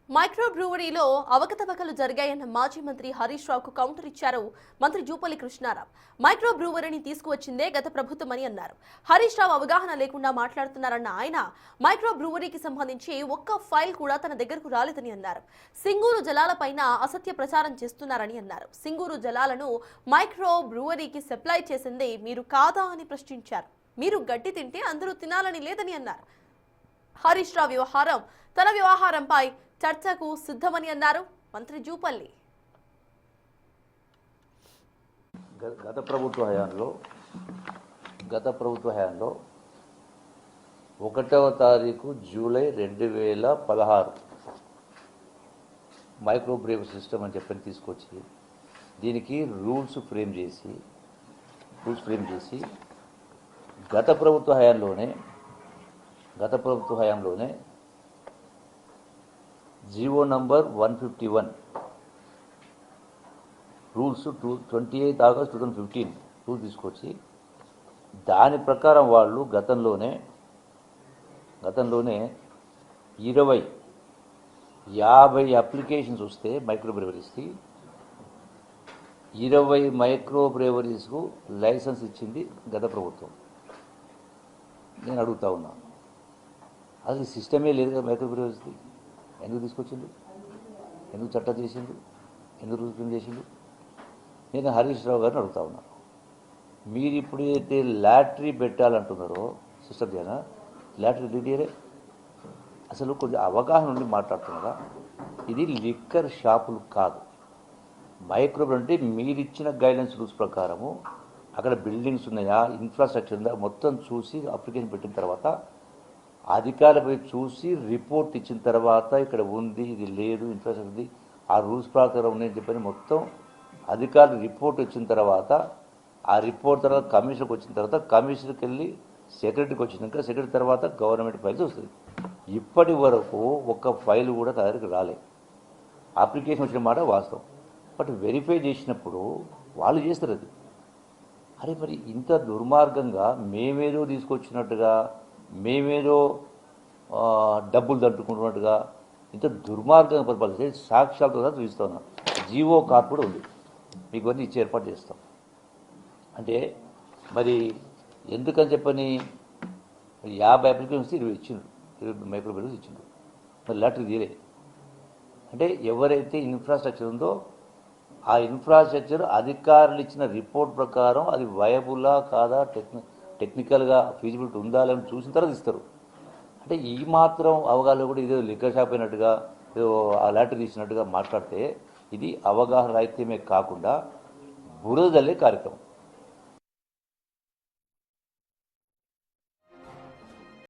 Micro బ్రూవరీలో అవకతవకలు జరిగాయన్న మాజీ మంత్రి హరీష్ రావుకు కౌంటర్ ఇచ్చారు మంత్రి జూపల్లి కృష్ణారావు. మైక్రో బ్రూవరీని తీసుకువచ్చిందే గత ప్రభుత్వమని అన్నారు. హరీష్ రావు అవగాహన లేకుండా మాట్లాడుతున్నారన్న ఆయన మైక్రో బ్రూవరీకి సంబంధించి ఒక్క ఫైల్ కూడా తన దగ్గరకు రాలేదని అన్నారు. సింగూరు జలాలపైన అసత్య ప్రచారం చేస్తున్నారని అన్నారు. సింగూరు జలాలను మైక్రో బ్రూవరీకి సప్లై చేసింది మీరు కాదా అని ప్రశ్నించారు. మీరు గడ్డి తింటే అందరూ తినాలని లేదని అన్నారు. హరీష్ రావు వ్యవహారం తన వ్యవహారంపై చర్చకు సిద్ధమని అన్నారు మంత్రి జూపల్లి. గత ప్రభుత్వ హయాంలో 1వ తారీఖు జూలై 2016 మైక్రో బ్రేవ్ సిస్టమ్ అని చెప్పని తీసుకొచ్చి దీనికి రూల్స్ ఫ్రేమ్ చేసి గత ప్రభుత్వ హయాంలోనే GO number 151 rules 28 August 2015 rule తీసుకొచ్చి దాని ప్రకారం వాళ్ళు గతంలోనే 50 అప్లికేషన్స్ వస్తే మైక్రో బ్రేవరీస్కి 20 మైక్రో బ్రేవరీస్కు లైసెన్స్ ఇచ్చింది గత ప్రభుత్వం. నేను అడుగుతా ఉన్నాను, అసలు సిస్టమే లేదు కదా మైక్రో బ్రేవరీస్కి. ఎందుకు తీసుకొచ్చిండు? ఎందుకు చట్టం చేసిండు? ఎందుకు రూల్స్ చేసిండు? నేను హరీష్ రావు గారిని అడుగుతా ఉన్నాను. మీరు ఇప్పుడు ఏదైతే లాటరీ పెట్టాలంటున్నారో సిస్టమ్ చేయాలా? లాటరీ డీడీరే అసలు కొంచెం అవగాహన నుండి మాట్లాడుతున్నారా? ఇది లిక్కర్ షాపులు కాదు. మైక్రో అంటే మీరు ఇచ్చిన గైడెన్స్ రూల్స్ ప్రకారము అక్కడ బిల్డింగ్స్ ఉన్నాయా, ఇన్ఫ్రాస్ట్రక్చర్ ఉందా మొత్తం చూసి అప్లికేషన్ పెట్టిన తర్వాత అధికారులపై చూసి రిపోర్ట్ ఇచ్చిన తర్వాత ఇక్కడ ఉంది, ఇది లేదు, ఇన్ఫ్రాస్ట్రక్చర్ ఉంది, ఆ రూల్స్ ప్రకారం ఉన్నాయని చెప్పని మొత్తం అధికారులు రిపోర్ట్ వచ్చిన తర్వాత ఆ రిపోర్ట్ తర్వాత కమిషన్కి వచ్చిన తర్వాత కమిషన్కి వెళ్ళి సెక్రటరీకి వచ్చినాక సెక్రటరీ తర్వాత గవర్నమెంట్ ఫైల్స్ వస్తుంది. ఇప్పటి వరకు ఒక్క ఫైల్ కూడా దగ్గరికి రాలే. అప్లికేషన్ వచ్చిన మాట వాస్తవం, బట్ వెరిఫై చేసినప్పుడు వాళ్ళు చేస్తారు అది. అరే మరి ఇంత దుర్మార్గంగా మేమేదో తీసుకొచ్చినట్టుగా, మేమేదో డబ్బులు దంటుకుంటున్నట్టుగా ఇంత దుర్మార్గంగా పరిపాలిస్తే సాక్ష్యాలతో చూపిస్తాను. జీవో కాపీ కూడా ఉంది, మీకు అన్నీ ఇచ్చి ఏర్పాటు చేస్తాం. అంటే మరి ఎందుకని చెప్పని 50 అప్లికేషన్స్ 20 ఇచ్చిండ్రు, 20 మైక్రో బ్రేవరీస్ ఇచ్చిండ్రు. మరి లాటరీ తీరే అంటే ఎవరైతే ఇన్ఫ్రాస్ట్రక్చర్ ఉందో ఆ ఇన్ఫ్రాస్ట్రక్చర్ అధికారులు ఇచ్చిన రిపోర్ట్ ప్రకారం అది వయబులా కాదా, టెక్నికల్గా ఫీజిబిలిటీ ఉందా లేదని చూసిన తర్వాత ఇస్తారు. అంటే ఈ మాత్రం అవగాహన కూడా ఇదే లిక్కర్ షాప్ అయినట్టుగా ఏదో ఆ లాటరీ తీసినట్టుగా మాట్లాడితే ఇది అవగాహన రాహిత్యమే కాకుండా బురదలే కార్యక్రమం.